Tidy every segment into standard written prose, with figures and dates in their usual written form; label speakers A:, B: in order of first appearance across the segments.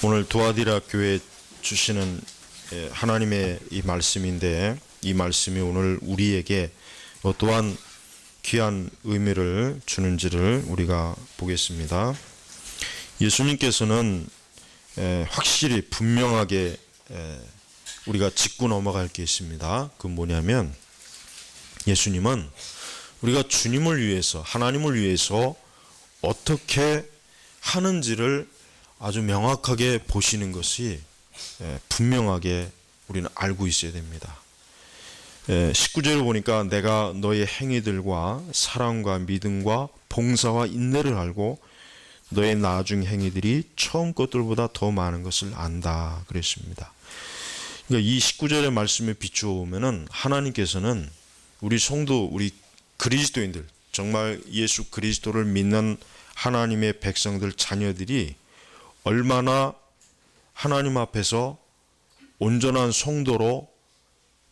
A: 오늘 두아디라 교회 주시는 하나님의 이 말씀인데, 이 말씀이 오늘 우리에게 또한 귀한 의미를 주는지를 우리가 보겠습니다. 예수님께서는 확실히 분명하게 우리가 짚고 넘어갈 게 있습니다. 그 뭐냐면, 예수님은 우리가 주님을 위해서, 하나님을 위해서 어떻게 하는지를 아주 명확하게 보시는 것이 분명하게 우리는 알고 있어야 됩니다. 19절을 보니까 내가 너의 행위들과 사랑과 믿음과 봉사와 인내를 알고 너의 나중 행위들이 처음 것들보다 더 많은 것을 안다 그랬습니다. 그러니까 이 19절의 말씀에 비추어 보면은 하나님께서는 우리 성도, 우리 그리스도인들, 정말 예수 그리스도를 믿는 하나님의 백성들, 자녀들이 얼마나 하나님 앞에서 온전한 성도로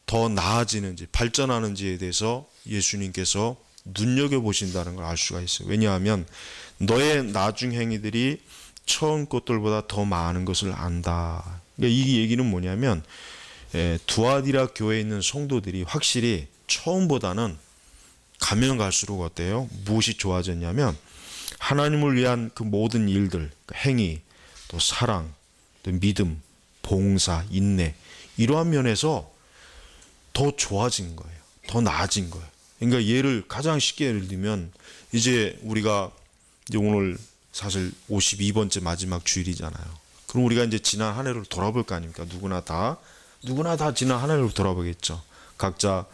A: 더 나아지는지, 발전하는지에 대해서 예수님께서 눈여겨보신다는 걸 알 수가 있어요. 왜냐하면 너의 나중 행위들이 처음 것들보다 더 많은 것을 안다. 그러니까 이 얘기는 뭐냐면, 두아디라 교회에 있는 성도들이 확실히 처음보다는 가면 갈수록 어때요? 무엇이 좋아졌냐면, 하나님을 위한 그 모든 일들, 행위, 또 사랑, 또 믿음, 봉사, 인내, 이러한 면에서 더 좋아진 거예요. 더 나아진 거예요. 그러니까 가장 쉽게 예를 들면, 이제 우리가 이제 오늘 사실 52번째 마지막 주일이잖아요. 그럼 우리가 이제 지난 한 해를 돌아볼 거 아닙니까? 누구나 다 지난 한 해를 돌아보겠죠. 각자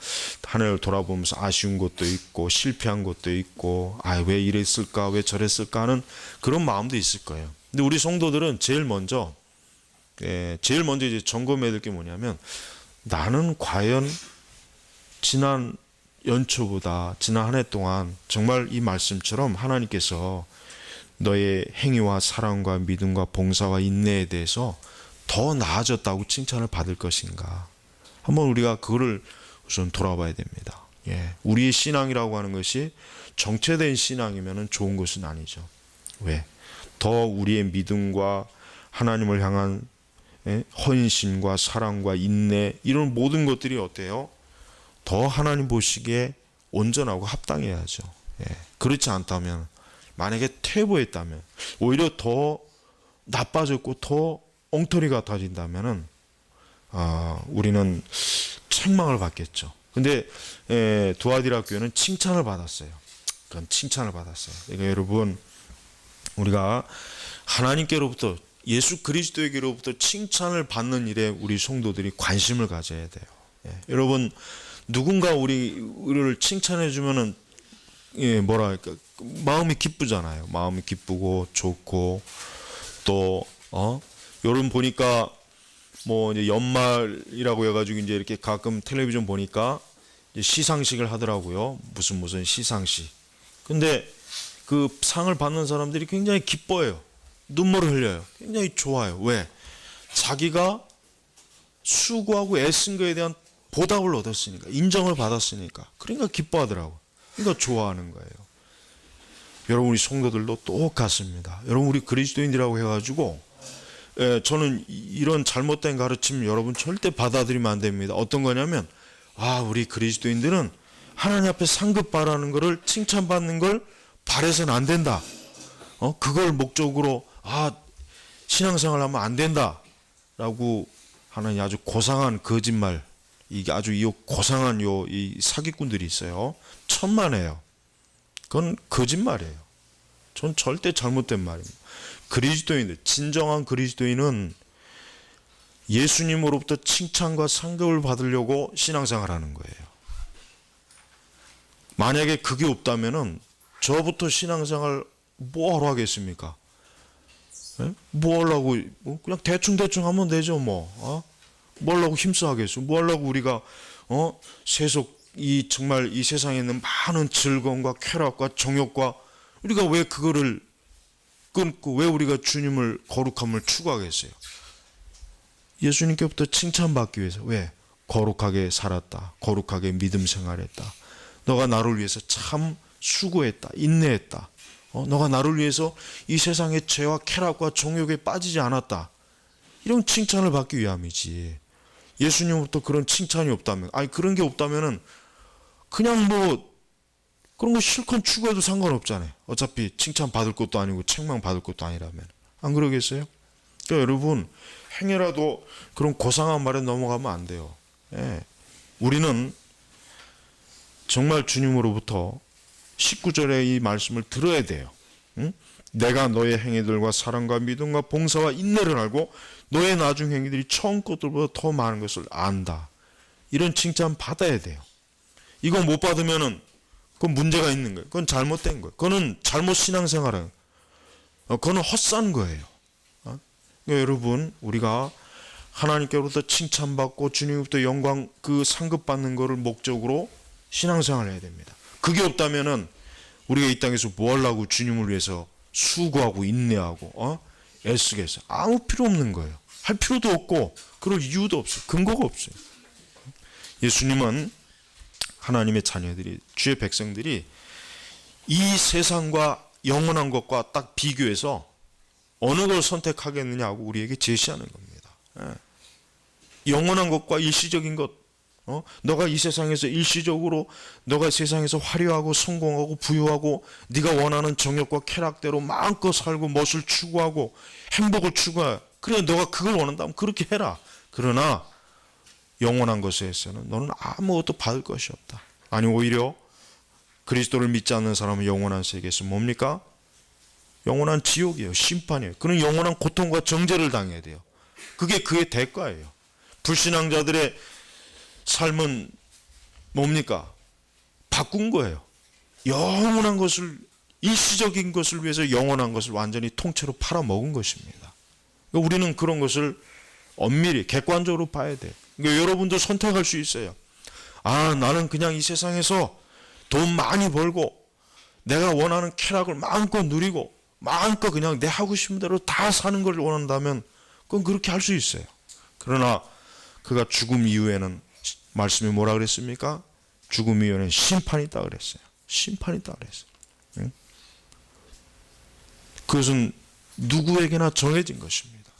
A: 한 해를 돌아보면서 아쉬운 것도 있고 실패한 것도 있고, 왜 이랬을까, 왜 저랬을까 하는 그런 마음도 있을 거예요. 근데 우리 성도들은 제일 먼저 이제 점검해야 될 게 뭐냐면, 나는 과연 지난 연초보다, 지난 한 해 동안 정말 이 말씀처럼 하나님께서 너의 행위와 사랑과 믿음과 봉사와 인내에 대해서 더 나아졌다고 칭찬을 받을 것인가. 한번 우리가 그거를 우선 돌아봐야 됩니다. 우리의 신앙이라고 하는 것이 정체된 신앙이면 좋은 것은 아니죠. 왜? 더 우리의 믿음과 하나님을 향한 헌신과 사랑과 인내, 이런 모든 것들이 어때요? 더 하나님 보시기에 온전하고 합당해야죠. 그렇지 않다면, 만약에 퇴보했다면, 오히려 더 나빠졌고 더 엉터리 같아진다면은 우리는 책망을 받겠죠. 근데 두아디라 교회는 칭찬을 받았어요. 그건 칭찬을 받았어요. 그러니까 여러분, 우리가 하나님께로부터, 예수 그리스도에게로부터 칭찬을 받는 일에 우리 성도들이 관심을 가져야 돼요. 여러분, 누군가 우리를 칭찬해 주면은 뭐랄까, 마음이 기쁘잖아요. 마음이 기쁘고 좋고, 또 여러분 보니까 뭐 이제 연말이라고 해가지고 이제 이렇게 가끔 텔레비전 보니까 이제 시상식을 하더라고요. 무슨 시상식. 근데 그 상을 받는 사람들이 굉장히 기뻐해요. 눈물을 흘려요. 굉장히 좋아요. 왜? 자기가 수고하고 애쓴 거에 대한 보답을 얻었으니까, 인정을 받았으니까. 그러니까 기뻐하더라고. 그러니까 좋아하는 거예요. 여러분, 우리 성도들도 똑같습니다. 여러분, 우리 그리스도인이라고 해가지고 저는 이런 잘못된 가르침 여러분 절대 받아들이면 안 됩니다. 어떤 거냐면, 우리 그리스도인들은 하나님 앞에 상급 바라는 거를, 칭찬받는 걸 바라서는 안 된다. 그걸 목적으로 신앙생활 하면 안 된다 라고 하는 아주 고상한 거짓말, 이게 아주 고상한 이 사기꾼들이 있어요. 천만에요. 그건 거짓말이에요. 전 절대 잘못된 말입니다. 그리스도인들, 진정한 그리스도인은 예수님으로부터 칭찬과 상급을 받으려고 신앙생활 하는 거예요. 만약에 그게 없다면은 저부터 신앙생활 뭐하러 하겠습니까? 뭐 하려고, 그냥 대충 하면 되죠, 뭐. 뭐 하려고 힘써 하겠어? 뭐 하려고 우리가, 정말 이 세상에 있는 많은 즐거움과 쾌락과 정욕과, 우리가 왜 그거를 끊고, 왜 우리가 주님을, 거룩함을 추구하겠어요? 예수님께부터 칭찬받기 위해서. 왜? 거룩하게 살았다. 거룩하게 믿음 생활했다. 너가 나를 위해서 참 수고했다. 인내했다. 너가 나를 위해서 이 세상의 죄와 쾌락과 정욕에 빠지지 않았다. 이런 칭찬을 받기 위함이지. 예수님으로부터 그런 칭찬이 없다면, 아니 그런 게 없다면은 그냥 뭐 그런 거 실컷 추구해도 상관없잖아요. 어차피 칭찬 받을 것도 아니고 책망 받을 것도 아니라면. 안 그러겠어요? 그러니까 여러분, 행여라도 그런 고상한 말에 넘어가면 안 돼요. 예. 우리는 정말 주님으로부터 19절의 이 말씀을 들어야 돼요. 응? 내가 너의 행위들과 사랑과 믿음과 봉사와 인내를 알고 너의 나중 행위들이 처음 것들보다 더 많은 것을 안다. 이런 칭찬 받아야 돼요. 이거 못 받으면은 그건 문제가 있는 거예요. 그건 잘못된 거예요. 그거는 잘못 신앙생활은 그거는 헛산 거예요. 그러니까 여러분, 우리가 하나님께로부터 칭찬받고 주님으로부터 영광 그 상급받는 것을 목적으로 신앙생활을 해야 됩니다. 그게 없다면은 우리가 이 땅에서 뭐 하려고 주님을 위해서 수고하고 인내하고 애쓰겠어요. 아무 필요 없는 거예요. 할 필요도 없고 그럴 이유도 없어요. 근거가 없어요. 예수님은 하나님의 자녀들이, 주의 백성들이 이 세상과 영원한 것과 딱 비교해서 어느 걸 선택하겠느냐고 우리에게 제시하는 겁니다. 영원한 것과 일시적인 것, 너가 이 세상에서 일시적으로 너가 세상에서 화려하고 성공하고 부유하고 네가 원하는 정욕과 쾌락대로 마음껏 살고 멋을 추구하고 행복을 추구해. 그래, 너가 그걸 원한다면 그렇게 해라. 그러나 영원한 것에서는 너는 아무것도 받을 것이 없다. 아니, 오히려 그리스도를 믿지 않는 사람은 영원한 세계에서 뭡니까? 영원한 지옥이에요. 심판이에요. 그는 영원한 고통과 정죄를 당해야 돼요. 그게 그의 대가예요. 불신앙자들의 삶은 뭡니까? 바꾼 거예요. 영원한 것을, 일시적인 것을 위해서 영원한 것을 완전히 통째로 팔아먹은 것입니다. 그러니까 우리는 그런 것을 엄밀히 객관적으로 봐야 돼요. 그러니까 여러분도 선택할 수 있어요. 아, 나는 그냥 이 세상에서 돈 많이 벌고 내가 원하는 쾌락을 마음껏 누리고 마음껏 그냥 내 하고 싶은 대로 다 사는 걸 원한다면 그건 그렇게 할 수 있어요. 그러나 그가 죽음 이후에는 말씀이 뭐라 그랬습니까? 죽음 이후에는 심판이 있다 그랬어요. 심판이 있다 그랬어요. 응? 그것은 누구에게나 정해진 것입니다.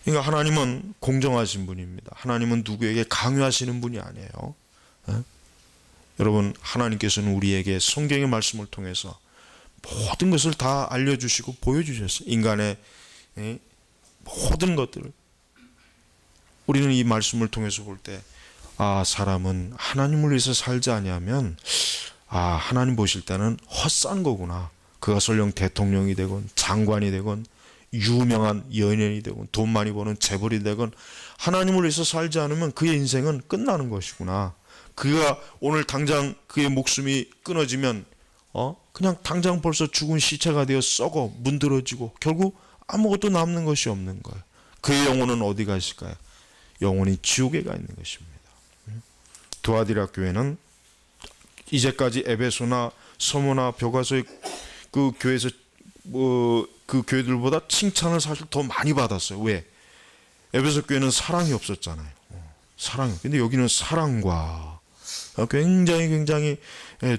A: 그러니까 하나님은 공정하신 분입니다. 하나님은 누구에게 강요하시는 분이 아니에요. 여러분, 하나님께서는 우리에게 성경의 말씀을 통해서 모든 것을 다 알려주시고 보여주셨어요. 인간의 모든 것들을. 우리는 이 말씀을 통해서 볼 때, 아, 사람은 하나님을 위해서 살지 아니하면, 아, 하나님 보실 때는 헛산 거구나. 그가 설령 대통령이 되건 장관이 되건 유명한 연예인이 되건 돈 많이 버는 재벌이 되건 하나님을 위해서 살지 않으면 그의 인생은 끝나는 것이구나. 그가 오늘 당장 그의 목숨이 끊어지면 그냥 당장 벌써 죽은 시체가 되어 썩어 문드러지고 결국 아무것도 남는 것이 없는 거예요. 그의 영혼은 어디가 있을까요? 영혼이 지옥에 가 있는 것입니다. 두아디라 교회는 이제까지 에베소나 서모나 벼가서의 그 교회에서 그 교회들보다 칭찬을 사실 더 많이 받았어요. 왜? 에베소 교회는 사랑이 없었잖아요. 사랑이. 근데 여기는 사랑과 굉장히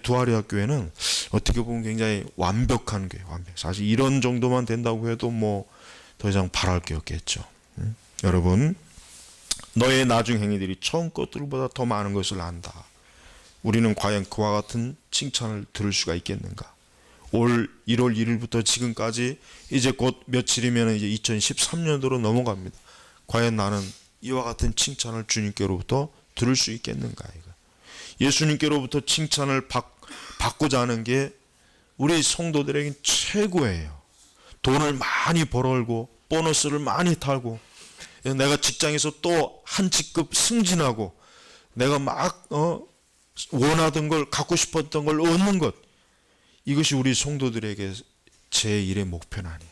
A: 두아리아 교회는 어떻게 보면 굉장히 완벽한 교회. 사실 이런 정도만 된다고 해도 뭐 더 이상 바랄 게 없겠죠. 여러분, 너의 나중 행위들이 처음 것들보다 더 많은 것을 안다. 우리는 과연 그와 같은 칭찬을 들을 수가 있겠는가? 올 1월 1일부터 지금까지 이제 곧 며칠이면 이제 2013년도로 넘어갑니다. 과연 나는 이와 같은 칭찬을 주님께로부터 들을 수 있겠는가? 예수님께로부터 칭찬을 받고자 하는 게 우리 성도들에게 최고예요. 돈을 많이 벌어올고 보너스를 많이 타고 내가 직장에서 또 한 직급 승진하고 내가 막 원하던 걸, 갖고 싶었던 걸 얻는 것, 이것이 우리 성도들에게 제1의 목표는 아니에요.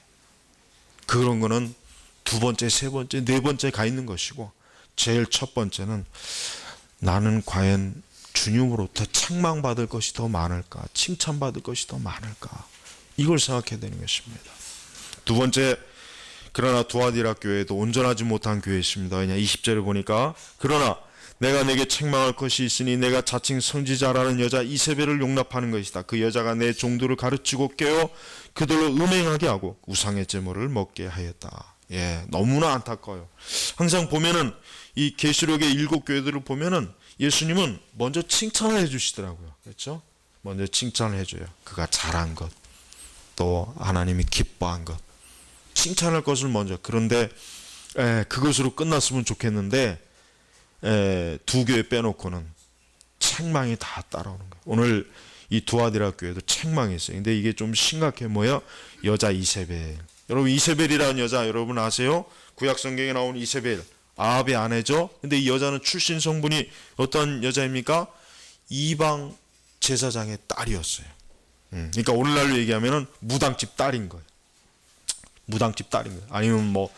A: 그런 거는 두 번째, 세 번째, 네 번째 가 있는 것이고, 제일 첫 번째는 나는 과연 주님으로부터 책망받을 것이 더 많을까, 칭찬받을 것이 더 많을까, 이걸 생각해야 되는 것입니다. 두 번째, 그러나 두아디라 교회도 온전하지 못한 교회였습니다. 그냥 20절에 보니까, 그러나 내가 내게 책망할 것이 있으니 내가 자칭 선지자라는 여자 이세벨을 용납하는 것이다. 그 여자가 내 종들을 가르치고 깨워 그들로 음행하게 하고 우상의 제물을 먹게 하였다. 너무나 안타까워요. 항상 보면은 이 계시록의 7교회들을 보면은 예수님은 먼저 칭찬을 해주시더라고요. 그렇죠? 먼저 칭찬을 해줘요. 그가 잘한 것, 또 하나님이 기뻐한 것, 칭찬할 것을 먼저. 그런데 그것으로 끝났으면 좋겠는데 두 교회 빼놓고는 책망이 다 따라오는 거예요. 오늘 이 두아디라 교회도 책망이 있어요. 근데 이게 좀 심각해. 뭐야? 여자 이세벨. 여러분, 이세벨이라는 여자 여러분 아세요? 구약 성경에 나온 이세벨, 아합의 아내죠. 근데 이 여자는 출신 성분이 어떤 여자입니까? 이방 제사장의 딸이었어요. 그러니까 오늘날로 얘기하면은 무당집 딸인 거예요. 무당집 딸인 거예요. 아니면 뭐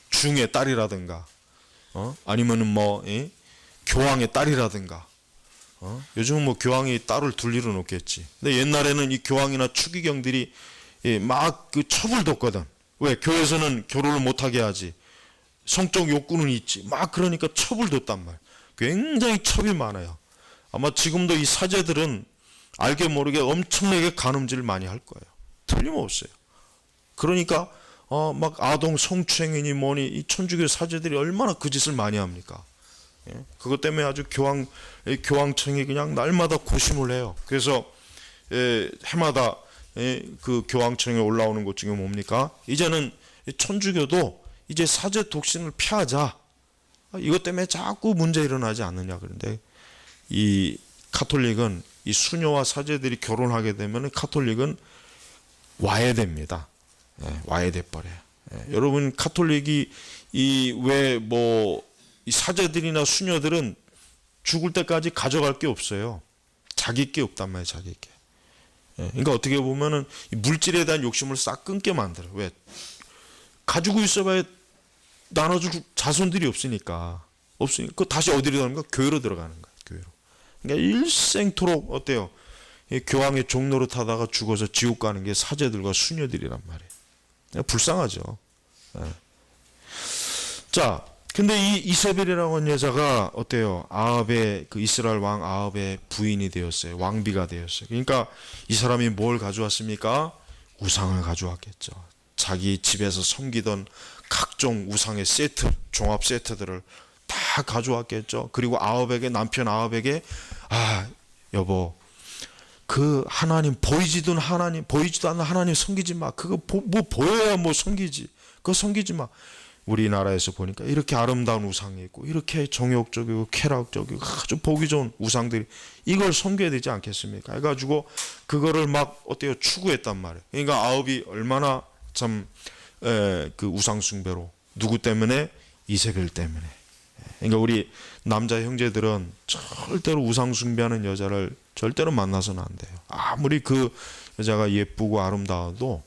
A: 중의 딸이라든가, 아니면은 뭐 교황의 딸이라든가. 요즘은 뭐 교황이 딸을 둘 일은 없겠지. 근데 옛날에는 이 교황이나 추기경들이 막 그 첩을 뒀거든. 왜? 교회에서는 결혼을 못하게 하지. 성적 욕구는 있지. 막 그러니까 첩을 뒀단 말이야. 굉장히 첩이 많아요. 아마 지금도 이 사제들은 알게 모르게 엄청나게 간음질을 많이 할 거예요. 틀림없어요. 그러니까 막 아동 성추행이니 뭐니 이 천주교 사제들이 얼마나 그 짓을 많이 합니까? 그것 때문에 아주 교황청이 그냥 날마다 고심을 해요. 그래서 해마다 그 교황청에 올라오는 것 중에 뭡니까? 이제는 천주교도 이제 사제 독신을 폐하자. 이것 때문에 자꾸 문제 일어나지 않느냐. 그런데 이 카톨릭은 이 수녀와 사제들이 결혼하게 되면 카톨릭은 와해됩니다. 와해돼 버려요. 여러분, 카톨릭이 왜 뭐 이 사제들이나 수녀들은 죽을 때까지 가져갈 게 없어요. 자기 게 없단 말이에요. 자기 게. 그러니까 어떻게 보면은 물질에 대한 욕심을 싹 끊게 만들어요. 왜? 가지고 있어봐야 나눠줄 자손들이 없으니까. 그 다시 어디로 들어갑니까? 교회로 들어가는 거예요. 교회로. 그러니까 일생토록 어때요? 교황의 종로로 타다가 죽어서 지옥 가는 게 사제들과 수녀들이란 말이에요. 불쌍하죠. 자, 근데 이 이세벨이라고 하는 여자가 어때요? 아합의 그 이스라엘 왕 아합의 부인이 되었어요. 왕비가 되었어요. 그러니까 이 사람이 뭘 가져왔습니까? 우상을 가져왔겠죠. 자기 집에서 섬기던 각종 우상의 세트, 종합 세트들을 다 가져왔겠죠. 그리고 남편 아합에게 여보, 그 하나님 보이지도 않는 하나님 섬기지 마. 그거 뭐 보여야 뭐 섬기지. 그거 섬기지 마. 우리나라에서 보니까 이렇게 아름다운 우상이 있고 이렇게 정욕적이고 쾌락적이고 아주 보기 좋은 우상들이 이걸 섬겨야 되지 않겠습니까? 해가지고 그거를 막 어때요? 추구했단 말이에요. 그러니까 아합이 얼마나 참 그 우상 숭배로, 누구 때문에? 이세벨 때문에. 그러니까 우리 남자 형제들은 절대로 우상 숭배하는 여자를 절대로 만나서는 안 돼요. 아무리 그 여자가 예쁘고 아름다워도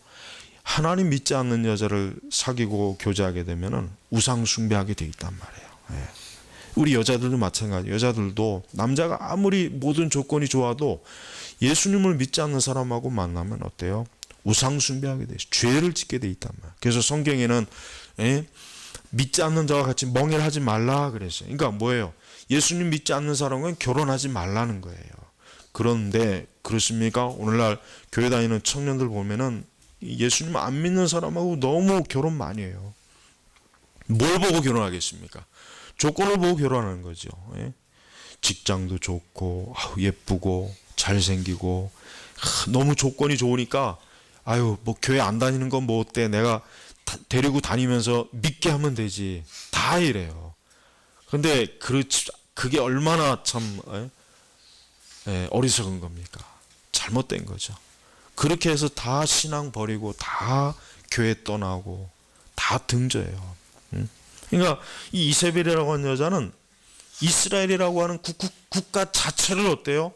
A: 하나님 믿지 않는 여자를 사귀고 교제하게 되면은 우상 숭배하게 돼 있단 말이에요. 우리 여자들도 마찬가지. 여자들도 남자가 아무리 모든 조건이 좋아도 예수님을 믿지 않는 사람하고 만나면 어때요? 우상 숭배하게 돼 있어요. 죄를 짓게 돼 있단 말이에요. 그래서 성경에는 믿지 않는 자와 같이 멍해를 하지 말라 그랬어요. 그러니까 뭐예요? 예수님 믿지 않는 사람은 결혼하지 말라는 거예요. 그런데 그렇습니까? 오늘날 교회 다니는 청년들 보면은 예수님 안 믿는 사람하고 너무 결혼 많이 해요. 뭘 보고 결혼하겠습니까? 조건을 보고 결혼하는 거죠. 직장도 좋고 예쁘고 잘생기고 너무 조건이 좋으니까 뭐 교회 안 다니는 건 뭐 어때? 내가 데리고 다니면서 믿게 하면 되지. 다 이래요. 근데 그게 얼마나 참 어리석은 겁니까? 잘못된 거죠. 그렇게 해서 다 신앙 버리고 다 교회 떠나고 다 등져요. 그러니까 이 이세벨이라고 하는 여자는 이스라엘이라고 하는 국가 자체를 어때요?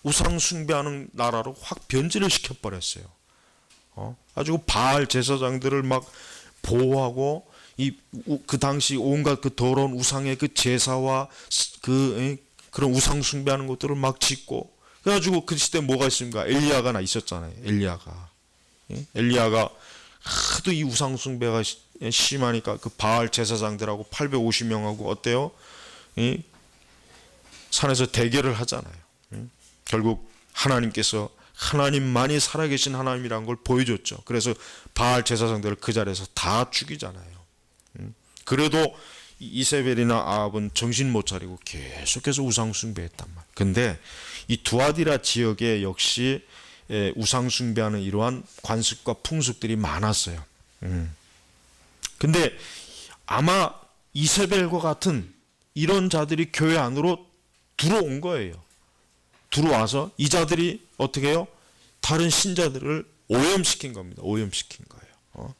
A: 우상 숭배하는 나라로 확 변질을 시켜버렸어요. 아주 바알 제사장들을 막 보호하고 그 당시 온갖 그 더러운 우상의 그 제사와 그런 우상 숭배하는 것들을 막 짓고, 그래가지고 그 시대 뭐가 있습니까? 엘리야가 있었잖아요. 엘리야가 하도 이 우상 숭배가 심하니까 그 바알 제사장들하고 850명하고 어때요? 산에서 대결을 하잖아요. 결국 하나님께서 하나님만이 살아계신 하나님이라는 걸 보여줬죠. 그래서 바알 제사장들을 그 자리에서 다 죽이잖아요. 그래도 이세벨이나 아합은 정신 못 차리고 계속해서 우상 숭배했단 말이에요. 근데 이 두아디라 지역에 역시 우상 숭배하는 이러한 관습과 풍습들이 많았어요. 근데 아마 이세벨과 같은 이런 자들이 교회 안으로 들어온 거예요. 들어와서 이 자들이 어떻게 해요? 다른 신자들을 오염시킨 겁니다. 오염시킨 거예요.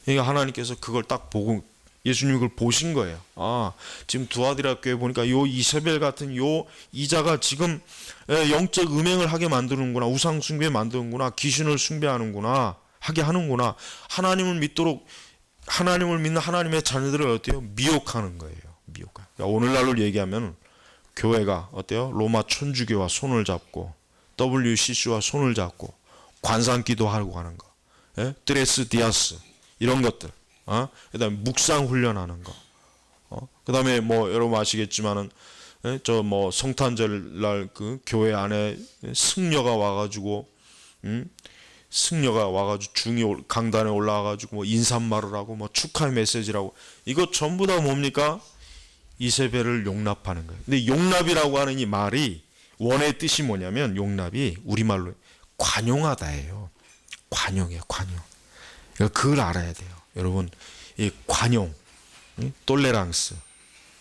A: 그러니까 하나님께서 그걸 딱 보고 예수님이 그걸 보신 거예요. 아, 지금 두아디라 교회 보니까 요 이세벨 같은 요 이자가 지금 영적 음행을 하게 만드는구나, 우상 숭배 만드는구나, 귀신을 숭배하는구나, 하게 하는구나. 하나님을 믿도록 하나님을 믿는 하나님의 자녀들을 어때요? 미혹하는 거예요. 미혹하. 그러니까 오늘날로 얘기하면 교회가 어때요? 로마 천주교와 손을 잡고 WCC와 손을 잡고 관상기도 하고 하는 거, 드레스 디아스 이런 것들. 그다음에 묵상 훈련하는 거. 그다음에 뭐 여러분 아시겠지만은 저 뭐 성탄절 날 그 교회 안에 승려가 와가지고 승려가 와가지고 중이 강단에 올라와가지고 뭐 인사말을 하고 뭐 축하의 메시지라고 이거 전부 다 뭡니까? 이세벨을 용납하는 거예요. 근데 용납이라고 하는 이 말이 원의 뜻이 뭐냐면 용납이 우리말로 관용하다예요. 관용이에요. 관용. 그걸 알아야 돼요. 여러분, 이 관용, 톨레랑스.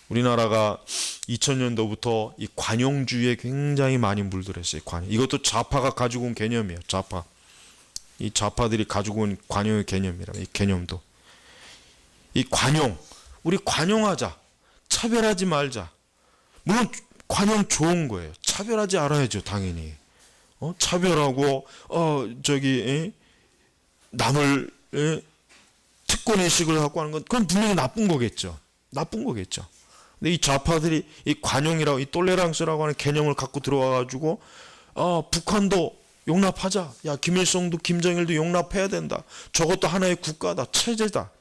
A: 우리나라가 2000년도부터 이 관용주의에 굉장히 많이 물들었어요. 관용. 이것도 좌파가 가지고 온 개념이에요. 좌파. 이 좌파들이 가지고 온 관용의 개념이라. 이 개념도. 이 관용. 우리 관용하자. 차별하지 말자. 물론 관용 좋은 거예요. 차별하지 알아야죠, 당연히. 차별하고 남을 특권의식을 갖고 하는 건 그건 분명히 나쁜 거겠죠. 나쁜 거겠죠. 근데 이 좌파들이 이 관용이라고 이 톨레랑스라고 하는 개념을 갖고 들어와가지고 북한도 용납하자. 야, 김일성도 김정일도 용납해야 된다. 저것도 하나의 국가다. 체제다.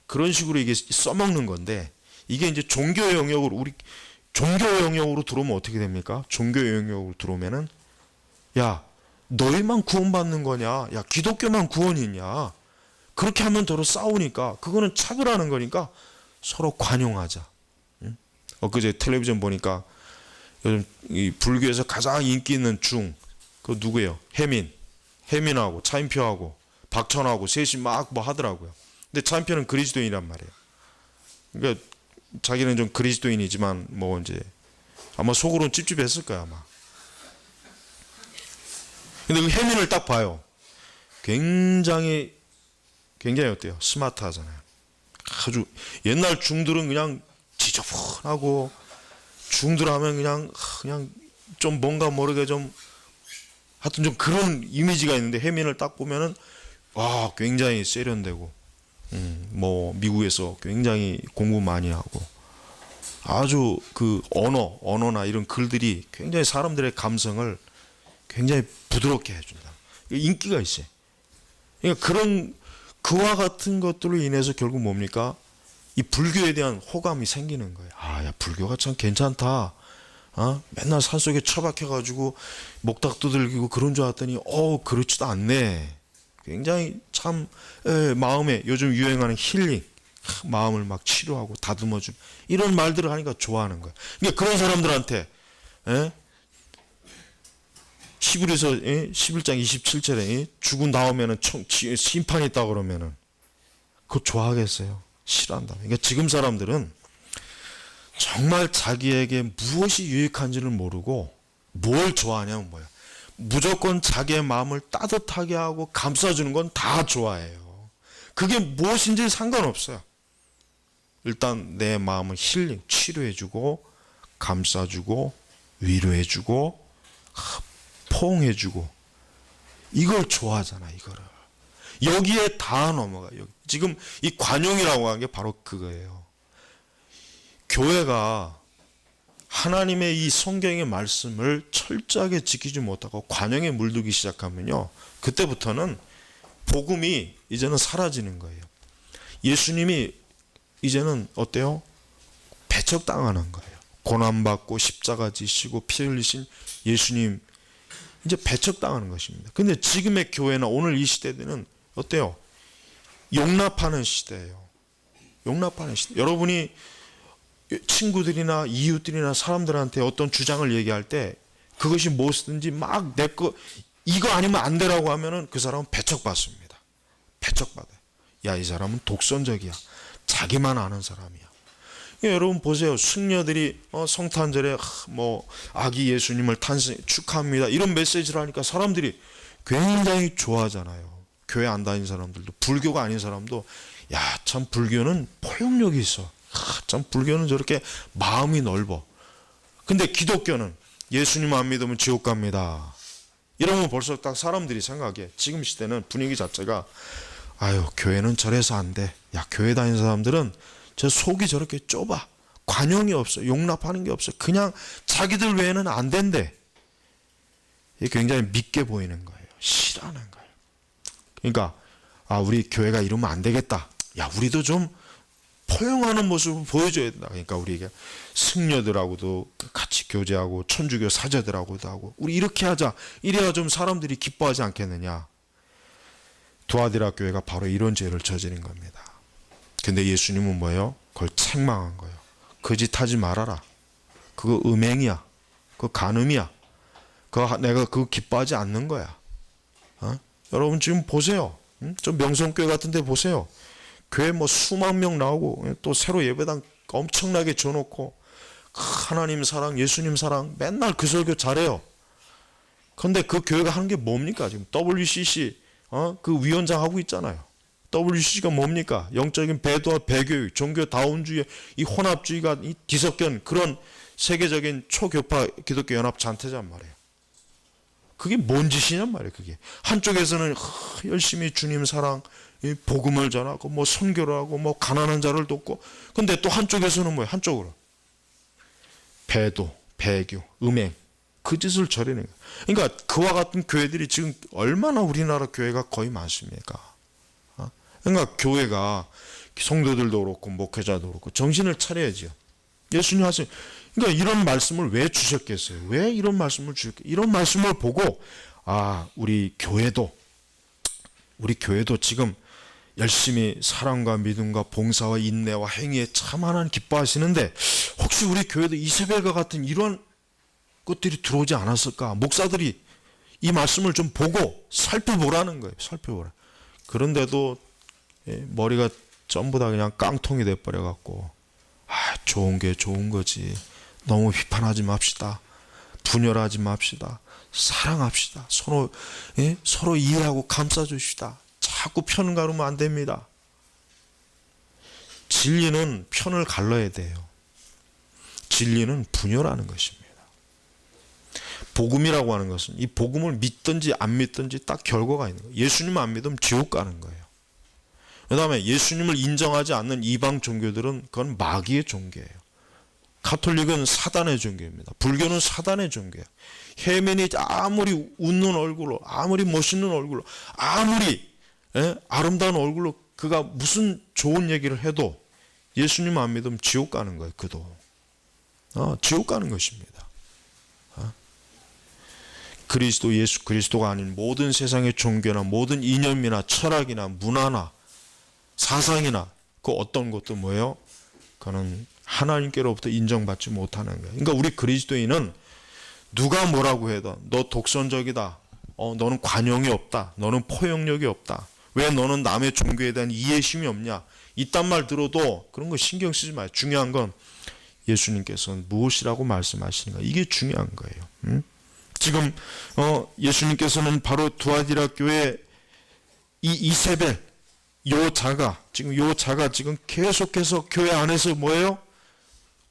A: 그런 식으로 이게 써먹는 건데 이게 이제 종교의 영역으로 우리 종교의 영역으로 들어오면 어떻게 됩니까? 종교의 영역으로 들어오면은 야, 너희만 구원받는 거냐? 야, 기독교만 구원이냐? 그렇게 하면 서로 싸우니까 그거는 차별하는 거니까 서로 관용하자. 엊그제 텔레비전 보니까 요즘 이 불교에서 가장 인기 있는 그 누구예요? 혜민하고 차인표하고 박천하고 셋이 막 뭐 하더라고요. 근데 차인표는 그리스도인이란 말이에요. 그러니까 자기는 좀 그리스도인이지만 뭐 이제 아마 속으로는 찝찝했을 거야 아마. 근데 그 혜민을 딱 봐요. 굉장히 어때요? 스마트하잖아요. 아주 옛날 중들은 그냥 지저분하고 중들 하면 그냥 좀 뭔가 모르게 좀 하여튼 좀 그런 이미지가 있는데 혜민을 딱 보면은 와 굉장히 세련되고 뭐 미국에서 굉장히 공부 많이 하고 아주 그 언어나 이런 글들이 굉장히 사람들의 감성을 굉장히 부드럽게 해준다. 인기가 있어요. 그러니까 그와 같은 것들로 인해서 결국 뭡니까? 이 불교에 대한 호감이 생기는 거예요. 아, 야, 불교가 참 괜찮다. 맨날 산속에 처박혀가지고 목탁 두들기고 그런 줄 알았더니, 그렇지도 않네. 굉장히 참, 마음에 요즘 유행하는 힐링, 마음을 막 치료하고 다듬어주고, 이런 말들을 하니까 좋아하는 거예요. 그러니까 그런 사람들한테, 히브리서 11장 27절에 죽은 다음에는 심판이 있다고 그러면은 그거 좋아하겠어요? 싫어한다. 그러니까 지금 사람들은 정말 자기에게 무엇이 유익한지를 모르고 뭘 좋아하냐면 뭐야? 무조건 자기의 마음을 따뜻하게 하고 감싸주는 건 다 좋아해요. 그게 무엇인지 상관없어요. 일단 내 마음을 힐링, 치료해주고 감싸주고 위로해주고 포옹해주고 이걸 좋아하잖아. 이거를 여기에 다 넘어가요. 지금 이 관용이라고 하는 게 바로 그거예요. 교회가 하나님의 이 성경의 말씀을 철저하게 지키지 못하고 관용에 물들기 시작하면요, 그때부터는 복음이 이제는 사라지는 거예요. 예수님이 이제는 어때요? 배척당하는 거예요. 고난받고 십자가 지시고 피 흘리신 예수님 이제 배척당하는 것입니다. 근데 지금의 교회나 오늘 이 시대는 어때요? 용납하는 시대예요. 용납하는 시대. 여러분이 친구들이나 이웃들이나 사람들한테 어떤 주장을 얘기할 때 그것이 무엇이든지 막 내 거 이거 아니면 안 되라고 하면은 그 사람은 배척받습니다. 배척받아요. 야, 이 사람은 독선적이야. 자기만 아는 사람이야. 여러분 보세요. 승려들이 성탄절에 뭐 아기 예수님을 탄생 축하합니다. 이런 메시지를 하니까 사람들이 굉장히 좋아하잖아요. 교회 안 다니는 사람들도, 불교가 아닌 사람도, 야, 참 불교는 포용력이 있어. 참 불교는 저렇게 마음이 넓어. 근데 기독교는 예수님 안 믿으면 지옥 갑니다. 이러면 벌써 딱 사람들이 생각해. 지금 시대는 분위기 자체가, 아유, 교회는 저래서 안 돼. 야, 교회 다니는 사람들은 저 속이 저렇게 좁아. 관용이 없어. 용납하는 게 없어. 그냥 자기들 외에는 안 된대. 이게 굉장히 믿게 보이는 거예요. 싫어하는 거예요. 그러니까 우리 교회가 이러면 안 되겠다. 야, 우리도 좀 포용하는 모습을 보여줘야 된다. 그러니까 우리 승려들하고도 같이 교제하고 천주교 사제들하고도 하고 우리 이렇게 하자. 이래야 좀 사람들이 기뻐하지 않겠느냐. 두아디라 교회가 바로 이런 죄를 저지른 겁니다. 근데 예수님은 뭐예요? 그걸 책망한 거예요. 그 짓 하지 말아라. 그거 음행이야. 그거 간음이야. 내가 그거 기뻐하지 않는 거야. 여러분 지금 보세요. 좀 명성교회 같은 데 보세요. 교회 뭐 수만 명 나오고 또 새로 예배당 엄청나게 줘놓고 하나님 사랑, 예수님 사랑 맨날 그 설교 잘해요. 그런데 그 교회가 하는 게 뭡니까? 지금 WCC 그 위원장 하고 있잖아요. WCC가 뭡니까? 영적인 배도와 배교육, 종교다운주의 이 혼합주의가 이 뒤섞인 그런 세계적인 초교파 기독교 연합 잔태란 말이에요. 그게 뭔 짓이냔 말이에요. 그게 한쪽에서는 열심히 주님 사랑, 복음을 전하고 뭐 선교를 하고 뭐 가난한 자를 돕고, 근데 또 한쪽에서는 뭐예요? 한쪽으로 배도, 배교, 음행 그 짓을 저리는 거예요. 그러니까 그와 같은 교회들이 지금 얼마나 우리나라 교회가 거의 많습니까? 그러니까 교회가 성도들도 그렇고 목회자도 그렇고 정신을 차려야죠. 예수님 하세요. 그러니까 이런 말씀을 왜 주셨겠어요? 왜 이런 말씀을 주셨겠어요? 이런 말씀을 보고 우리 교회도 지금 열심히 사랑과 믿음과 봉사와 인내와 행위에 참 하나님 기뻐하시는데 혹시 우리 교회도 이세벨과 같은 이런 것들이 들어오지 않았을까? 목사들이 이 말씀을 좀 보고 살펴보라는 거예요. 살펴보라. 그런데도 머리가 전부 다 그냥 깡통이 돼버려갖고 좋은 게 좋은 거지. 너무 비판하지 맙시다. 분열하지 맙시다. 사랑합시다. 서로 이해하고 감싸줍시다. 자꾸 편 가르면 안 됩니다. 진리는 편을 갈라야 돼요. 진리는 분열하는 것입니다. 복음이라고 하는 것은 이 복음을 믿든지 안 믿든지 딱 결과가 있는 거예요. 예수님 안 믿으면 지옥 가는 거예요. 그 다음에 예수님을 인정하지 않는 이방 종교들은 그건 마귀의 종교예요. 가톨릭은 사단의 종교입니다. 불교는 사단의 종교예요. 혜민이 아무리 웃는 얼굴로, 아무리 멋있는 얼굴로, 아무리 아름다운 얼굴로 그가 무슨 좋은 얘기를 해도 예수님 안 믿으면 지옥 가는 거예요. 그도 지옥 가는 것입니다. 예수 그리스도가 아닌 모든 세상의 종교나 모든 이념이나 철학이나 문화나 사상이나 그 어떤 것도 뭐예요? 그거는 하나님께로부터 인정받지 못하는 거예요. 그러니까 우리 그리스도인은 누가 뭐라고 해도 너 독선적이다. 너는 관용이 없다. 너는 포용력이 없다. 왜 너는 남의 종교에 대한 이해심이 없냐. 이딴 말 들어도 그런 거 신경 쓰지 마요. 중요한 건 예수님께서는 무엇이라고 말씀하시는가. 이게 중요한 거예요. 지금 예수님께서는 바로 두아디라 교회 이 이세벨 요 자가 지금 계속해서 교회 안에서 뭐예요?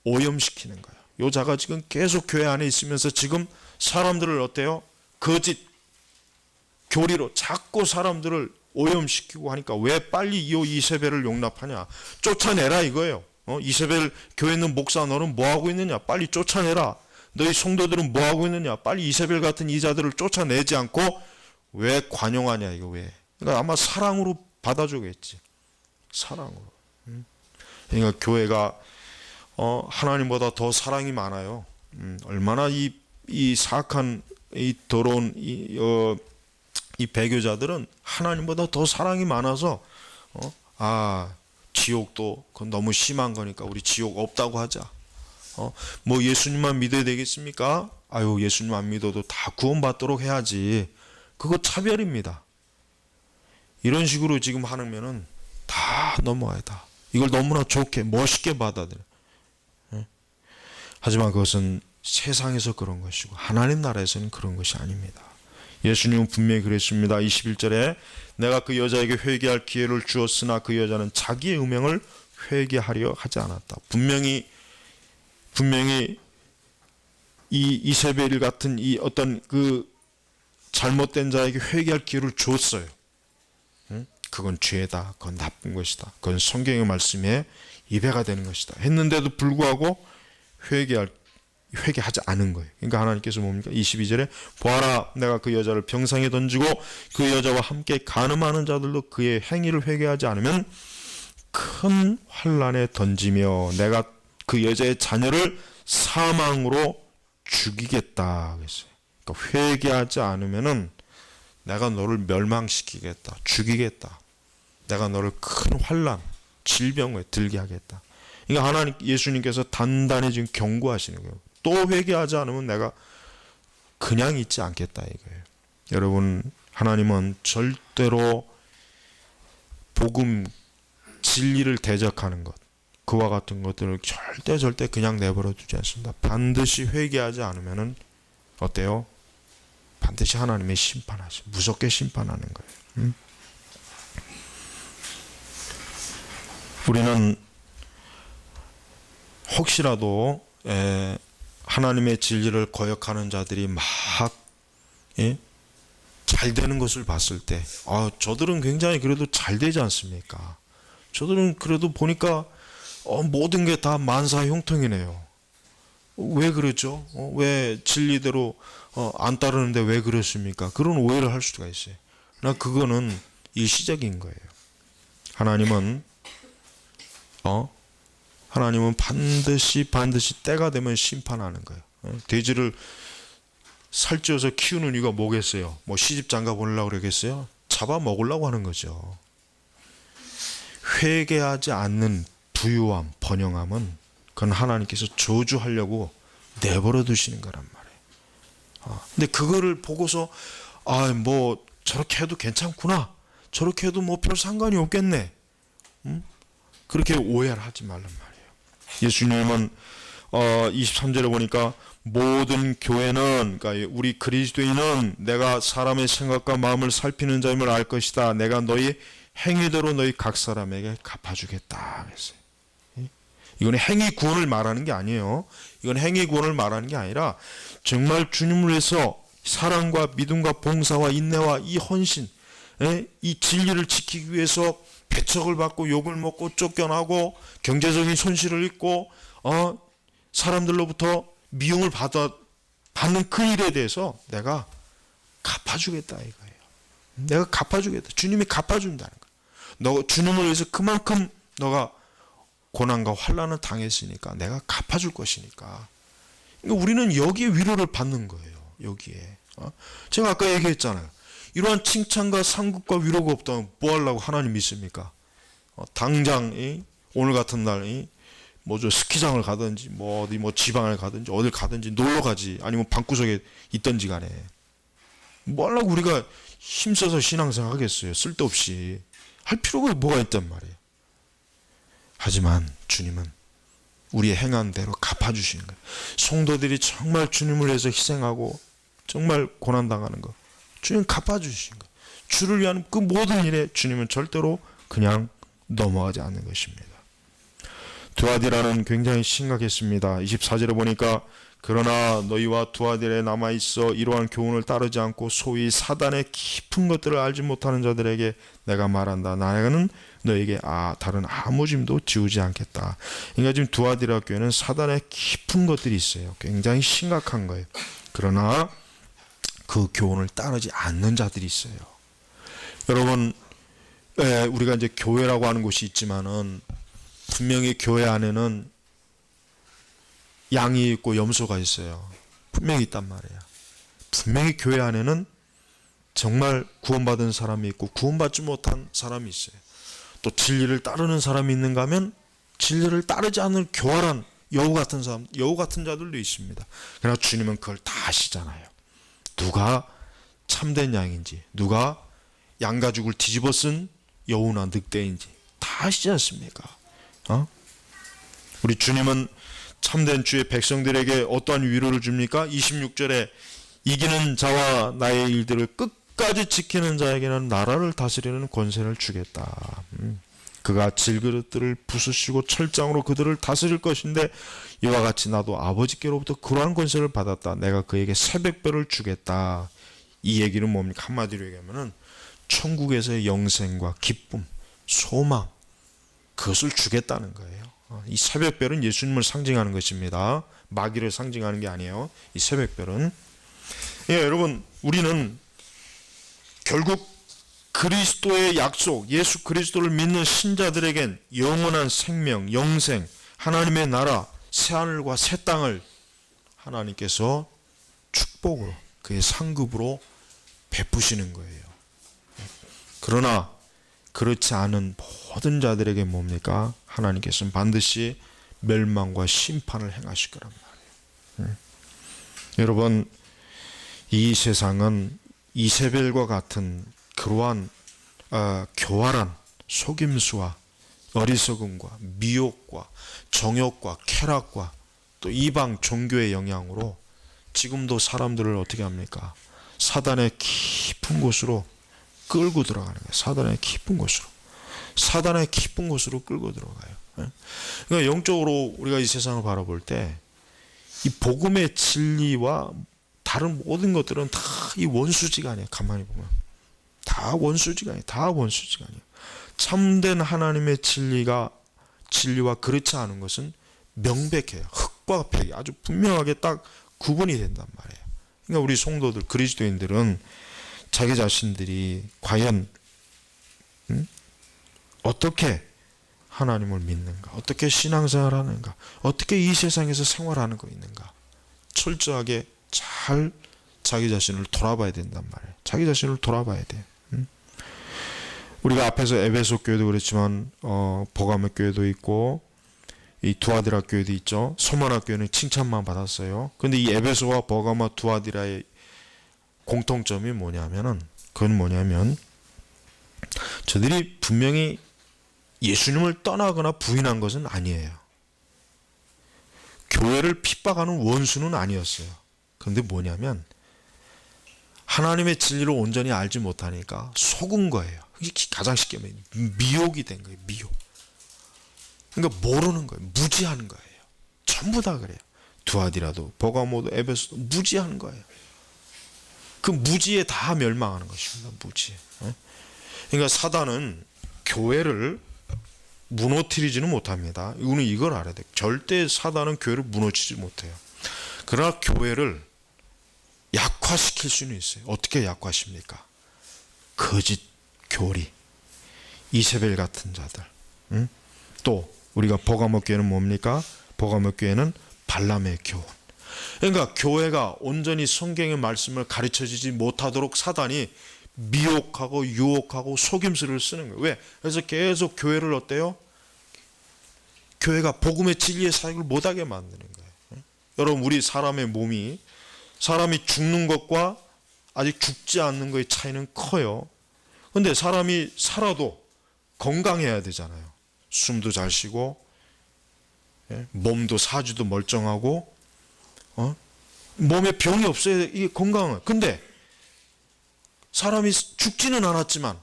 A: 오염시키는 거예요. 요 자가 지금 계속 교회 안에 있으면서 지금 사람들을 어때요? 거짓 교리로 자꾸 사람들을 오염시키고 하니까 왜 빨리 이 이세벨을 용납하냐? 쫓아내라 이거예요. 이세벨 교회 있는 목사 너는 뭐 하고 있느냐? 빨리 쫓아내라. 너희 성도들은 뭐 하고 있느냐? 빨리 이세벨 같은 이자들을 쫓아내지 않고 왜 관용하냐 이거 왜? 그러니까 아마 사랑으로 받아주겠지. 사랑으로. 그러니까 교회가 하나님보다 더 사랑이 많아요. 얼마나 이 사악한 이 더러운 이 배교자들은 하나님보다 더 사랑이 많아서 지옥도 그건 너무 심한 거니까 우리 지옥 없다고 하자. 뭐 예수님만 믿어야 되겠습니까? 아유, 예수님 안 믿어도 다 구원받도록 해야지. 그거 차별입니다. 이런 식으로 지금 하면은 다 넘어가야 다. 이걸 너무나 좋게 멋있게 받아들여. 하지만 그것은 세상에서 그런 것이고 하나님 나라에서는 그런 것이 아닙니다. 예수님은 분명히 그랬습니다. 21절에 내가 그 여자에게 회개할 기회를 주었으나 그 여자는 자기의 음행을 회개하려 하지 않았다. 분명히 이 이세벨 같은 이 어떤 그 잘못된 자에게 회개할 기회를 주었어요. 그건 죄다. 그건 나쁜 것이다. 그건 성경의 말씀에 위배가 되는 것이다. 했는데도 불구하고 회개하지 않은 거예요. 그러니까 하나님께서 뭡니까? 22절에 보아라, 내가 그 여자를 병상에 던지고 그 여자와 함께 간음하는 자들도 그의 행위를 회개하지 않으면 큰 환난에 던지며 내가 그 여자의 자녀를 사망으로 죽이겠다 그랬어요. 그러니까 회개하지 않으면은 내가 너를 멸망시키겠다, 죽이겠다. 내가 너를 큰 환난, 질병에 들게 하겠다. 그러니까 하나님, 예수님께서 단단히 지금 경고하시는 거예요. 또 회개하지 않으면 내가 그냥 있지 않겠다 이거예요. 여러분, 하나님은 절대로 복음, 진리를 대적하는 것, 그와 같은 것들을 절대 그냥 내버려 두지 않습니다. 반드시 회개하지 않으면은 어때요? 반드시 하나님의 심판하시, 무섭게 심판하는 거예요. 우리는 혹시라도 하나님의 진리를 거역하는 자들이 막 잘 되는 것을 봤을 때, 저들은 굉장히 그래도 잘 되지 않습니까? 저들은 그래도 보니까 모든 게 다 만사형통이네요. 왜 그러죠? 왜 진리대로 안 따르는데 왜 그렇습니까? 그런 오해를 할 수가 있어요. 그러나 그거는 일시적인 거예요. 하나님은 반드시 때가 되면 심판하는 거예요. 돼지를 살찌워서 키우는 이유가 뭐겠어요? 뭐 시집 장가 보내려고 그러겠어요? 잡아 먹으려고 하는 거죠. 회개하지 않는 부유함, 번영함은 그건 하나님께서 저주하려고 내버려 두시는 거란 말이에요. 근데 그거를 보고서 뭐 저렇게 해도 괜찮구나, 저렇게 해도 뭐 별 상관이 없겠네, 그렇게 오해를 하지 말란 말이에요. 예수님은 23절에 보니까 모든 교회는, 그러니까 우리 그리스도인은 내가 사람의 생각과 마음을 살피는 자임을 알 것이다. 내가 너희 행위대로 너희 각 사람에게 갚아주겠다 그랬어요. 이건 행위 구원을 말하는 게 아니에요. 이건 행위 구원을 말하는 게 아니라 정말 주님을 위해서 사랑과 믿음과 봉사와 인내와 이 헌신, 이 진리를 지키기 위해서 배척을 받고 욕을 먹고 쫓겨나고 경제적인 손실을 입고 사람들로부터 미움을 받는 그 일에 대해서 내가 갚아주겠다 이거예요. 내가 갚아주겠다. 주님이 갚아준다는 거예요. 주님을 위해서 그만큼 너가 고난과 환난을 당했으니까 내가 갚아줄 것이니까. 그러니까 우리는 여기에 위로를 받는 거예요. 여기에. 제가 아까 얘기했잖아요. 이러한 칭찬과 상급과 위로가 없다면 뭐 하려고 하나님 믿습니까? 당장 오늘 같은 날 저 스키장을 가든지 어디 지방을 가든지 어딜 가든지 놀러 가지, 아니면 방구석에 있든지 간에 뭐 하려고 우리가 힘써서 신앙생활 하겠어요? 쓸데없이 할 필요가 뭐가 있단 말이에요. 하지만 주님은 우리의 행한 대로 갚아주시는 거예요. 성도들이 정말 주님을 위해서 희생하고 정말 고난당하는 거 주님 갚아주시는 거예요. 주를 위한 그 모든 일에 주님은 절대로 그냥 넘어가지 않는 것입니다. 두아디라는 굉장히 심각했습니다. 24절에 보니까 그러나 너희와 두아디라에 남아있어 이러한 교훈을 따르지 않고 소위 사단의 깊은 것들을 알지 못하는 자들에게 내가 말한다. 나는 너에게 다른 아무 짐도 지우지 않겠다. 그러니까 지금 두아디라 교회는 사단의 깊은 것들이 있어요. 굉장히 심각한 거예요. 그러나 그 교훈을 따르지 않는 자들이 있어요. 여러분, 우리가 이제 교회라고 하는 곳이 있지만은 분명히 교회 안에는 양이 있고 염소가 있어요. 분명히 있단 말이에요. 분명히 교회 안에는 정말 구원받은 사람이 있고 구원받지 못한 사람이 있어요. 또 진리를 따르는 사람이 있는가 하면 진리를 따르지 않는 교활한 여우 같은 사람, 여우 같은 자들도 있습니다. 그러나 주님은 그걸 다 아시잖아요. 누가 참된 양인지, 누가 양가죽을 뒤집어 쓴 여우나 늑대인지 다 아시지 않습니까? 우리 주님은 참된 주의 백성들에게 어떠한 위로를 줍니까? 26절에 이기는 자와 나의 일들을 끝까지 지키는 자에게는 나라를 다스리는 권세를 주겠다. 그가 질그릇들을 부수시고 철장으로 그들을 다스릴 것인데 이와 같이 나도 아버지께로부터 그러한 권세를 받았다. 내가 그에게 새벽별을 주겠다. 이 얘기는 뭡니까? 한마디로 얘기하면은 천국에서의 영생과 기쁨, 소망, 그것을 주겠다는 거예요. 이 새벽별은 예수님을 상징하는 것입니다. 마귀를 상징하는 게 아니에요. 이 새벽별은. 여러분, 우리는 결국 그리스도의 약속, 예수 그리스도를 믿는 신자들에겐 영원한 생명, 영생, 하나님의 나라, 새하늘과 새 땅을 하나님께서 축복으로, 그의 상급으로 베푸시는 거예요. 그러나 그렇지 않은 모든 자들에게 뭡니까? 하나님께서는 반드시 멸망과 심판을 행하실 거란 말이에요. 여러분, 이 세상은 이세벨과 같은 그러한 교활한 속임수와 어리석음과 미혹과 정욕과 쾌락과 또 이방 종교의 영향으로 지금도 사람들을 어떻게 합니까? 사단의 깊은 곳으로 끌고 들어가는 거예요. 사단의 깊은 곳으로. 사단의 깊은 곳으로 끌고 들어가요. 그러니까 영적으로 우리가 이 세상을 바라볼 때 이 복음의 진리와 다른 모든 것들은 다 이 원수지간이에요. 가만히 보면 다 원수지간이에요. 다 원수지간이에요. 참된 하나님의 진리와 그렇지 않은 것은 명백해요. 흑과 백이 아주 분명하게 딱 구분이 된단 말이에요. 그러니까 우리 성도들, 그리스도인들은 자기 자신들이 과연 어떻게 하나님을 믿는가, 어떻게 신앙생활을 하는가, 어떻게 이 세상에서 생활하는 거 있는가, 철저하게 잘 자기 자신을 돌아봐야 된단 말이에요. 자기 자신을 돌아봐야 돼요. 우리가 앞에서 에베소 교회도 그랬지만 버가모 교회도 있고 이 두아디라 교회도 있죠. 소마나 교회는 칭찬만 받았어요. 근데 이 에베소와 버가모, 두아디라의 공통점이 뭐냐면은, 그건 뭐냐면 저들이 분명히 예수님을 떠나거나 부인한 것은 아니에요. 교회를 핍박하는 원수는 아니었어요. 그런데 뭐냐면 하나님의 진리를 온전히 알지 못하니까 속은 거예요. 가장 쉽게 말하면 미혹이 된 거예요. 미혹. 그러니까 모르는 거예요. 무지하는 거예요. 전부 다 그래요. 두아디라도 버가모도 에베소도 무지하는 거예요. 그 무지에 다 멸망하는 것입니다. 무지에. 그러니까 사단은 교회를 무너뜨리지는 못합니다. 우리는 이걸 알아야 돼요. 절대 사단은 교회를 무너뜨리지 못해요. 그러나 교회를 약화시킬 수는 있어요. 어떻게 약화십니까? 거짓 교리, 이세벨 같은 자들. 또 우리가 버가모 교회는 뭡니까? 버가모 교회는 발람의 교훈. 그러니까 교회가 온전히 성경의 말씀을 가르쳐주지 못하도록 사단이 미혹하고 유혹하고 속임수를 쓰는 거예요. 왜? 그래서 계속 교회를 어때요? 교회가 복음의 진리의 사역을 못하게 만드는 거예요. 여러분, 우리 사람의 몸이, 사람이 죽는 것과 아직 죽지 않는 것의 차이는 커요. 근데 사람이 살아도 건강해야 되잖아요. 숨도 잘 쉬고 몸도 사주도 멀쩡하고 몸에 병이 없어야 이게 건강은. 근데 사람이 죽지는 않았지만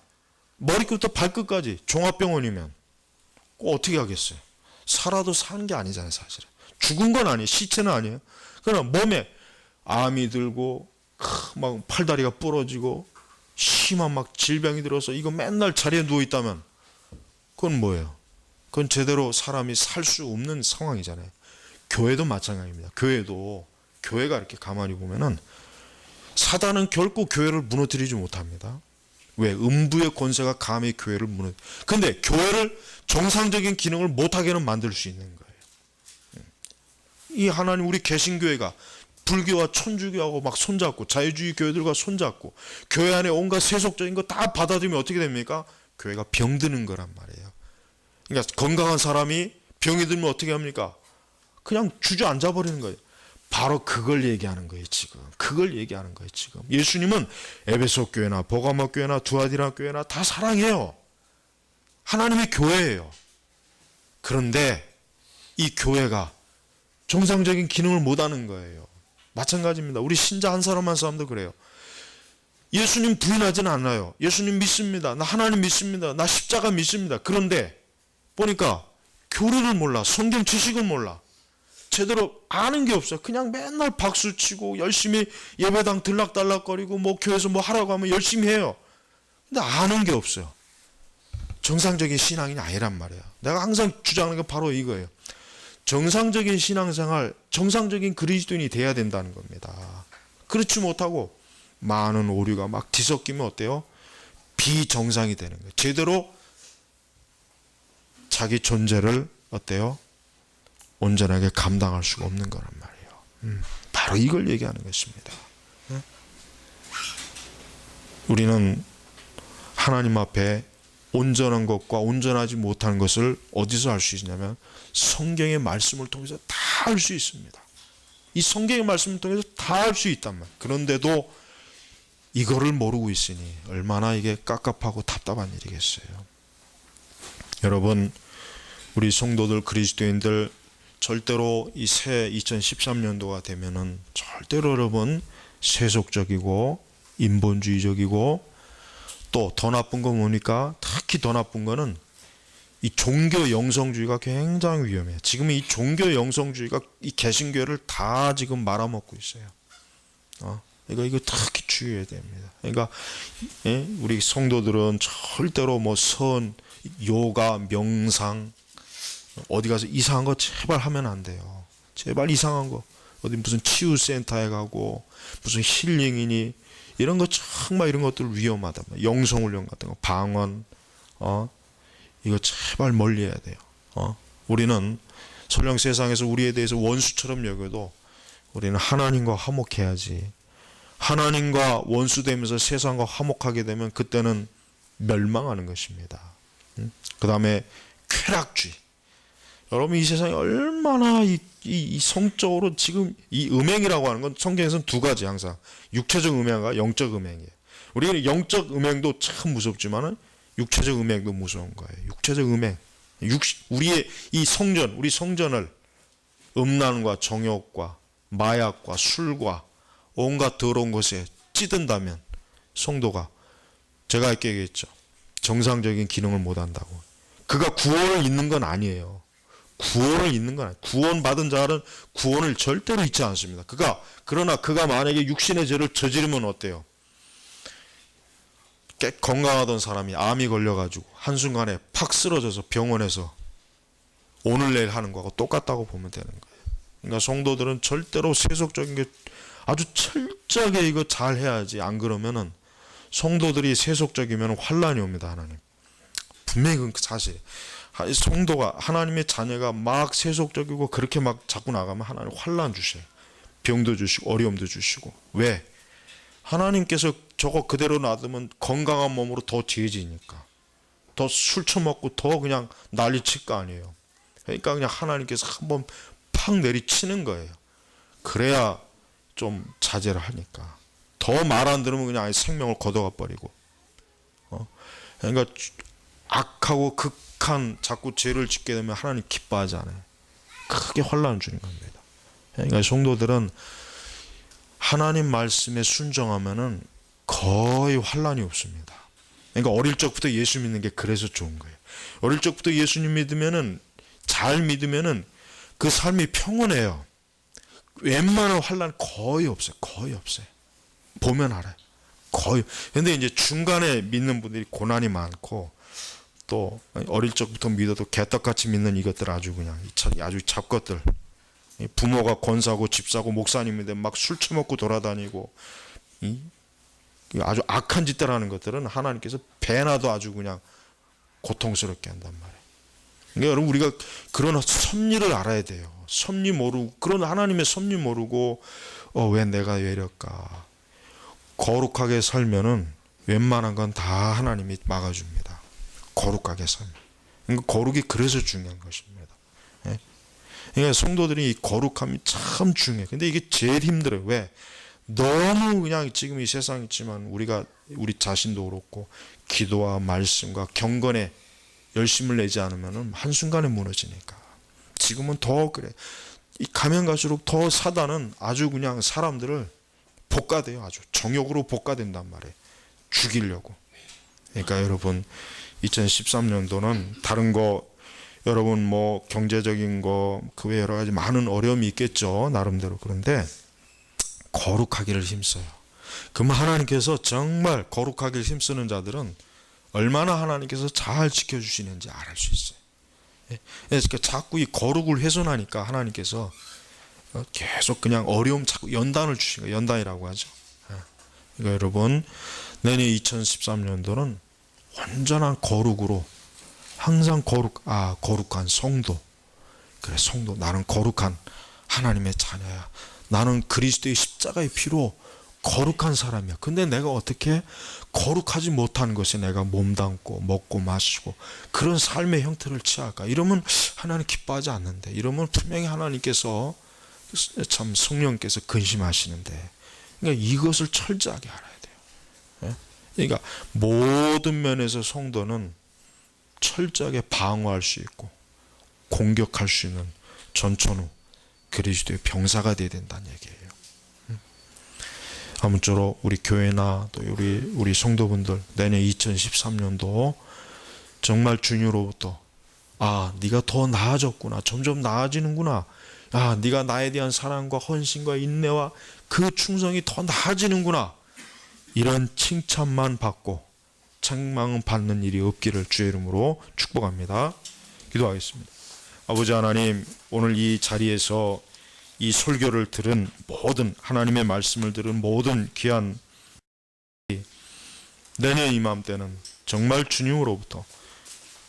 A: 머리끝부터 발끝까지 종합병원이면 꼭 어떻게 하겠어요? 살아도 사는 게 아니잖아요. 사실은 죽은 건 아니에요. 시체는 아니에요. 그러나 몸에 암이 들고 막 팔다리가 부러지고 심한 막 질병이 들어서 이거 맨날 자리에 누워 있다면 그건 뭐예요? 그건 제대로 사람이 살 수 없는 상황이잖아요. 교회도 마찬가지입니다. 교회가 이렇게 가만히 보면은 사단은 결코 교회를 무너뜨리지 못합니다. 왜? 음부의 권세가 감히 교회를 근데 교회를 정상적인 기능을 못하게는 만들 수 있는 거예요. 이 하나님, 우리 개신교회가 불교와 천주교하고 막 손잡고 자유주의 교회들과 손잡고 교회 안에 온갖 세속적인 거 다 받아들이면 어떻게 됩니까? 교회가 병드는 거란 말이에요. 그러니까 건강한 사람이 병이 들면 어떻게 합니까? 그냥 주저앉아 버리는 거예요. 바로 그걸 얘기하는 거예요, 지금. 그걸 얘기하는 거예요, 지금. 예수님은 에베소 교회나 보가모 교회나 두아디라 교회나 다 사랑해요. 하나님의 교회예요. 그런데 이 교회가 정상적인 기능을 못하는 거예요. 마찬가지입니다. 우리 신자 한 사람 한 사람도 그래요. 예수님 부인하지는 않아요. 예수님 믿습니다. 나 하나님 믿습니다. 나 십자가 믿습니다. 그런데 보니까 교리를 몰라. 성경 지식을 몰라. 제대로 아는 게 없어요. 그냥 맨날 박수치고 열심히 예배당 들락달락거리고 뭐 교회에서 뭐 하라고 하면 열심히 해요. 근데 아는 게 없어요. 정상적인 신앙이 아니란 말이에요. 내가 항상 주장하는 게 바로 이거예요. 정상적인 신앙생활, 정상적인 그리스도인이 돼야 된다는 겁니다. 그렇지 못하고 많은 오류가 막 뒤섞이면 어때요? 비정상이 되는 거예요. 제대로 자기 존재를 어때요? 온전하게 감당할 수가 없는 거란 말이에요. 바로 이걸 얘기하는 것입니다. 우리는 하나님 앞에 온전한 것과 온전하지 못한 것을 어디서 알 수 있냐면 성경의 말씀을 통해서 다 알 수 있습니다. 이 성경의 말씀을 통해서 다 알 수 있단 말이에요. 그런데도 이거를 모르고 있으니 얼마나 이게 깝깝하고 답답한 일이겠어요. 여러분, 우리 성도들 그리스도인들 절대로 이 새 2013년도가 되면은 절대로 여러분 세속적이고 인본주의적이고 또 더 나쁜 건 뭡니까? 특히 더 나쁜 거는 이 종교 영성주의가 굉장히 위험해요. 지금 이 종교 영성주의가 이 개신교를 다 지금 말아먹고 있어요. 이거 특히 주의해야 됩니다. 그러니까 우리 성도들은 절대로 뭐 선, 요가, 명상 어디 가서 이상한 거 제발 하면 안 돼요. 제발 이상한 거 어디 무슨 치유센터에 가고 무슨 힐링이니 이런 거 정말 이런 것들 위험하다. 영성훈련 같은 거 방언 이거 제발 멀리 해야 돼요. 우리는 설령 세상에서 우리에 대해서 원수처럼 여겨도 우리는 하나님과 화목해야지. 하나님과 원수되면서 세상과 화목하게 되면 그때는 멸망하는 것입니다. 그 다음에 쾌락주의. 여러분 이 세상에 얼마나 이 성적으로 지금 이 음행이라고 하는 건 성경에서는 두 가지 항상 육체적 음행과 영적 음행이에요. 우리는 영적 음행도 참 무섭지만은 육체적 음행도 무서운 거예요. 육체적 음행, 우리의 이 성전, 우리 성전을 음란과 정욕과 마약과 술과 온갖 더러운 것에 찌든다면 성도가 제가 아까 얘기했죠. 정상적인 기능을 못한다고. 그가 구원을 잊는 건 아니에요. 구원을 잊는 건 아니에요. 구원받은 자는 구원을 절대로 잊지 않습니다. 그러나 그가 만약에 육신의 죄를 저지르면 어때요? 건강하던 사람이 암이 걸려가지고 한순간에 팍 쓰러져서 병원에서 오늘 내일 하는 거하고 똑같다고 보면 되는 거예요. 그러니까 성도들은 절대로 세속적인 게 아주 철저하게 이거 잘 해야지. 안 그러면은 성도들이 세속적이면 환란이 옵니다. 하나님 분명히 그건 사실 성도가 하나님의 자녀가 막 세속적이고 그렇게 막 자꾸 나가면 하나님 환란 주셔요. 병도 주시고 어려움도 주시고. 왜? 하나님께서 저거 그대로 놔두면 건강한 몸으로 더 죄지니까 더 술 처먹고 더 그냥 난리칠 거 아니에요. 그러니까 그냥 하나님께서 한번 팍 내리치는 거예요. 그래야 좀 자제를 하니까. 더 말 안 들으면 그냥 아예 생명을 걷어가 버리고. 그러니까 악하고 극한 자꾸 죄를 짓게 되면 하나님 기뻐하지 않아요. 크게 환란을 주는 겁니다. 그러니까 성도들은 하나님 말씀에 순종하면은 거의 환란이 없습니다. 그러니까 어릴 적부터 예수 믿는 게 그래서 좋은 거예요. 어릴 적부터 예수님 믿으면은 잘 믿으면은 그 삶이 평온해요. 웬만한 환란 거의 없어요. 거의 없어요. 보면 알아요. 거의. 근데 이제 중간에 믿는 분들이 고난이 많고 또 어릴 적부터 믿어도 개떡같이 믿는 이것들 아주 그냥 아주 잡것들. 부모가 권사고 집사고 목사님인데 막 술 처먹고 돌아다니고 아주 악한 짓들 하는 것들은 하나님께서 배나도 아주 그냥 고통스럽게 한단 말이에요. 그러니까 여러분 우리가 그런 섭리를 알아야 돼요. 섭리 모르고 그런 하나님의 섭리 모르고 왜 내가 왜 이럴까. 거룩하게 살면은 웬만한 건 다 하나님이 막아줍니다. 거룩하게 살면. 그러니까 거룩이 그래서 중요한 것입니다. 예? 그러니까 성도들이 이 거룩함이 참 중요해요. 근데 이게 제일 힘들어요. 왜? 너무 그냥 지금 이 세상에 있지만 우리 자신도 그렇고 기도와 말씀과 경건에 열심을 내지 않으면 한순간에 무너지니까. 지금은 더 그래. 이 가면 갈수록 더 사단은 아주 그냥 사람들을 볶아대요. 아주 정욕으로 볶아댄단 말이에요. 죽이려고. 그러니까 여러분 2013년도는 다른 거 여러분 뭐 경제적인 거 그 외 여러 가지 많은 어려움이 있겠죠. 나름대로. 그런데 거룩하기를 힘써요. 그러면 하나님께서 정말 거룩하기를 힘쓰는 자들은 얼마나 하나님께서 잘 지켜주시는지 알 수 있어요. 그러니까 자꾸 이 거룩을 훼손하니까 하나님께서 계속 그냥 어려움 자꾸 연단을 주신 거예요. 연단이라고 하죠. 그러니까 여러분 내년 2013년도는 온전한 거룩으로 항상 거룩한 성도. 그래, 성도. 나는 거룩한 하나님의 자녀야. 나는 그리스도의 십자가의 피로 거룩한 사람이야. 근데 내가 어떻게 거룩하지 못한 것에 내가 몸담고 먹고 마시고 그런 삶의 형태를 취할까? 이러면 하나님 기뻐하지 않는데, 이러면 분명히 하나님께서 참 성령께서 근심하시는데, 그러니까 이것을 철저하게 알아야 돼요. 그러니까 모든 면에서 성도는 철저하게 방어할 수 있고 공격할 수 있는 전천후 그리스도의 병사가 되어야 된다는 얘기예요. 아무쪼록 우리 교회나 또 우리 성도분들 내년 2013년도 정말 주님으로부터 네가 더 나아졌구나, 점점 나아지는구나, 네가 나에 대한 사랑과 헌신과 인내와 그 충성이 더 나아지는구나, 이런 칭찬만 받고 책망은 받는 일이 없기를 주의 이름으로 축복합니다. 기도하겠습니다. 아버지 하나님, 오늘 이 자리에서 이 설교를 들은 모든, 하나님의 말씀을 들은 모든 귀한 내년 이맘때는 정말 주님으로부터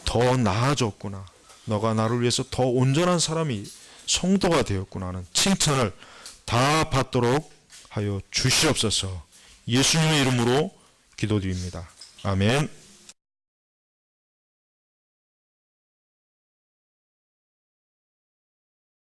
A: 더 나아졌구나, 너가 나를 위해서 더 온전한 사람이 성도가 되었구나 하는 칭찬을 다 받도록 하여 주시옵소서. 예수님의 이름으로 기도드립니다. 아멘.